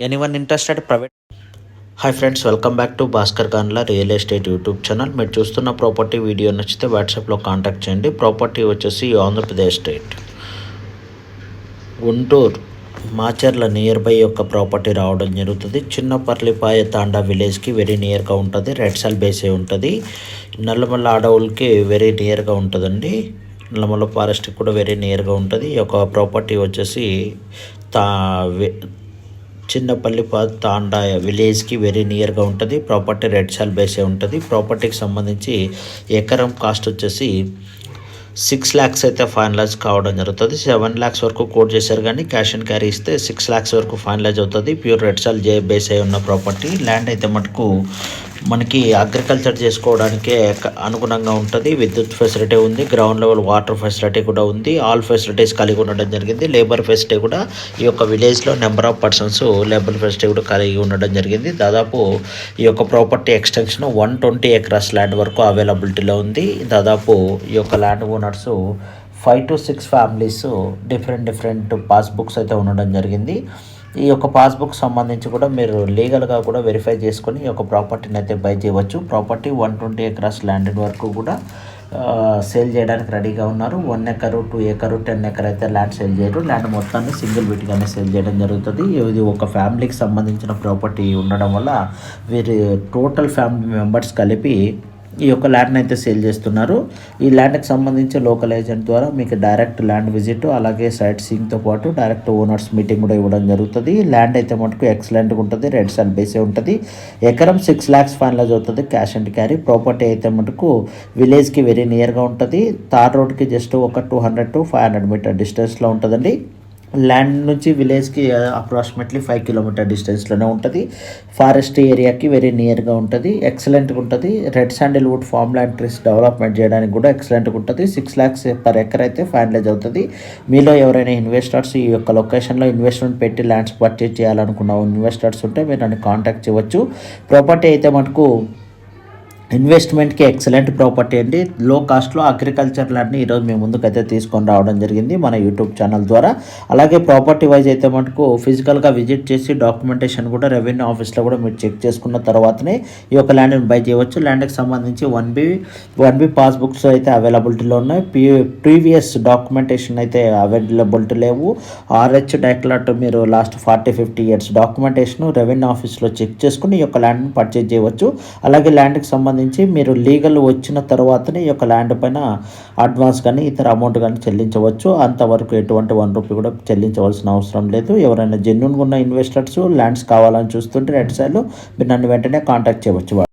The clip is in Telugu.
Anyone interested private. Hi friends, welcome back to Bhaskar Ganla real estate YouTube channel. మీరు చూస్తున్న ప్రాపర్టీ వీడియో నచ్చితే వాట్సాప్లో కాంటాక్ట్ చేయండి. ప్రాపర్టీ వచ్చేసి Andhra Pradesh state Guntur Macherla near by యొక్క ప్రాపర్టీ రావడం జరుగుతుంది. చిన్నపర్లిపాయ తాండా విలేజ్కి వెరీ నియర్గా ఉంటుంది. రెడ్ సాల్ బేసే ఉంటుంది. నల్లమల్ల అడవులకి వెరీ నియర్గా ఉంటుందండి. నల్లమల్ల ఫారెస్ట్కి కూడా వెరీ నియర్గా ఉంటుంది. ఈ యొక్క ప్రాపర్టీ వచ్చేసి చిన్నపల్లి తాండా విలేజ్కి వెరీ నియర్గా ఉంటుంది. ప్రాపర్టీ రెడ్ సాల్ బేసే ఉంటుంది. ప్రాపర్టీకి సంబంధించి ఎకరం కాస్ట్ వచ్చేసి 6 lakhs అయితే ఫైనలైజ్ కావడం జరుగుతుంది. 7 lakhs వరకు కోట్ చేశారు, కానీ క్యాష్ అండ్ క్యారీ ఇస్తే 6 lakhs వరకు ఫైనలైజ్ అవుతుంది. ప్యూర్ రెడ్ సాల్ బేస్ అయి ఉన్న ప్రాపర్టీ. ల్యాండ్ అయితే మటుకు మనకి అగ్రికల్చర్ చేసుకోవడానికే అనుగుణంగా ఉంటుంది. విద్యుత్ ఫెసిలిటీ ఉంది, గ్రౌండ్ లెవెల్ వాటర్ ఫెసిలిటీ కూడా ఉంది. ఆల్ ఫెసిలిటీస్ కలిగి ఉండడం జరిగింది. లేబర్ ఫెసిలిటీ కూడా ఈ యొక్క విలేజ్లో number of persons labour facility కూడా కలిగి ఉండడం జరిగింది. దాదాపు ఈ యొక్క ప్రాపర్టీ ఎక్స్టెన్షన్ 120 acres ల్యాండ్ వరకు అవైలబిలిటీలో ఉంది. దాదాపు ఈ యొక్క land owners 5 to 6 families different passbooks అయితే ఉండడం జరిగింది. ఈ యొక్క పాస్బుక్ సంబంధించి కూడా మీరు లీగల్గా కూడా వెరిఫై చేసుకొని ఈ యొక్క ప్రాపర్టీని అయితే బై చేయవచ్చు. ప్రాపర్టీ 120 acres ల్యాండ్ వరకు కూడా సేల్ చేయడానికి రెడీగా ఉన్నారు. 1 acre, 2 acre, 10 acre అయితే ల్యాండ్ సేల్ చేయరు. ల్యాండ్ మొత్తాన్ని సింగిల్ వీటిగానే సేల్ చేయడం జరుగుతుంది. ఇది ఒక ఫ్యామిలీకి సంబంధించిన ప్రాపర్టీ ఉండడం వల్ల వీరి టోటల్ ఫ్యామిలీ మెంబర్స్ కలిపి ఈ యొక్క ల్యాండ్ని అయితే సేల్ చేస్తున్నారు. ఈ ల్యాండ్కి సంబంధించి లోకల్ ఏజెంట్ ద్వారా మీకు డైరెక్ట్ ల్యాండ్ విజిట్, అలాగే సైట్ సీయింగ్తో పాటు డైరెక్ట్ ఓనర్స్ మీటింగ్ కూడా ఇవ్వడం జరుగుతుంది. ల్యాండ్ అయితే మటుకు ఎక్సలెంట్గా ఉంటుంది. రెడ్ సాల్ బేసే ఉంటుంది. ఎకరం 6 lakhs ఫైనలైజ్ అవుతుంది క్యాష్ అండ్ క్యారీ. ప్రాపర్టీ అయితే మటుకు విలేజ్కి వెరీ నియర్గా ఉంటుంది. తార్ రోడ్కి జస్ట్ ఒక 200 to 500 meter డిస్టెన్స్లో ఉంటుందండి. ల్యాండ్ నుంచి విలేజ్కి అప్రాక్సిమేట్లీ 5 kilometer డిస్టెన్స్లోనే ఉంటుంది. ఫారెస్ట్ ఏరియాకి వెరీ నియర్గా ఉంటుంది. ఎక్సలెంట్గా ఉంటుంది. Red Sandalwood farm land trees development చేయడానికి కూడా ఎక్సలెంట్గా ఉంటుంది. 6 lakhs పర్ ఎకర్ అయితే ఫైనలైజ్ అవుతుంది. మీలో ఎవరైనా ఇన్వెస్టర్స్ ఈ యొక్క లొకేషన్లో ఇన్వెస్ట్మెంట్ పెట్టి ల్యాండ్స్ పర్చేజ్ చేయాలనుకున్న ఇన్వెస్టర్స్ ఉంటే మీరు నన్ను కాంటాక్ట్ చేయవచ్చు. ప్రాపర్టీ అయితే మటుకు ఇన్వెస్ట్మెంట్కి ఎక్సలెంట్ ప్రాపర్టీ అండి. లో కాస్ట్లో అగ్రికల్చర్ ల్యాండ్ని ఈరోజు మేము ముందుకైతే తీసుకొని రావడం జరిగింది మన యూట్యూబ్ ఛానల్ ద్వారా. అలాగే ప్రాపర్టీ వైజ్ అయితే మటుకు ఫిజికల్గా విజిట్ చేసి డాక్యుమెంటేషన్ కూడా రెవెన్యూ ఆఫీస్లో కూడా మీరు చెక్ చేసుకున్న తర్వాతనే ఈ యొక్క ల్యాండ్ని బై చేయవచ్చు. ల్యాండ్కి సంబంధించి 1B పాస్బుక్స్ అయితే అవైలబిలిటీలో ఉన్నాయి. ప్రీవియస్ డాక్యుమెంటేషన్ అయితే అవైలబిలిటీ లేవు. RH డైక్లాట్ మీరు లాస్ట్ 40-50 years డాక్యుమెంటేషన్ రెవెన్యూ ఆఫీస్లో చెక్ చేసుకుని ఈ యొక్క ల్యాండ్ని పర్చేజ్ చేయవచ్చు. అలాగే ల్యాండ్కి సంబంధించి మీరు లీగల్ వచ్చిన తర్వాతనే ఈ యొక్క ల్యాండ్ పైన అడ్వాన్స్ కానీ ఇతర అమౌంట్ కానీ చెల్లించవచ్చు. అంతవరకు ఎటువంటి 1 రూపీ కూడా చెల్లించవలసిన అవసరం లేదు. ఎవరైనా జెన్యూన్గా ఉన్న ఇన్వెస్టర్స్ ల్యాండ్స్ కావాలని చూస్తుంటే రెడ్ సాల్లో మీరు నన్ను వెంటనే కాంటాక్ట్ చేయవచ్చు.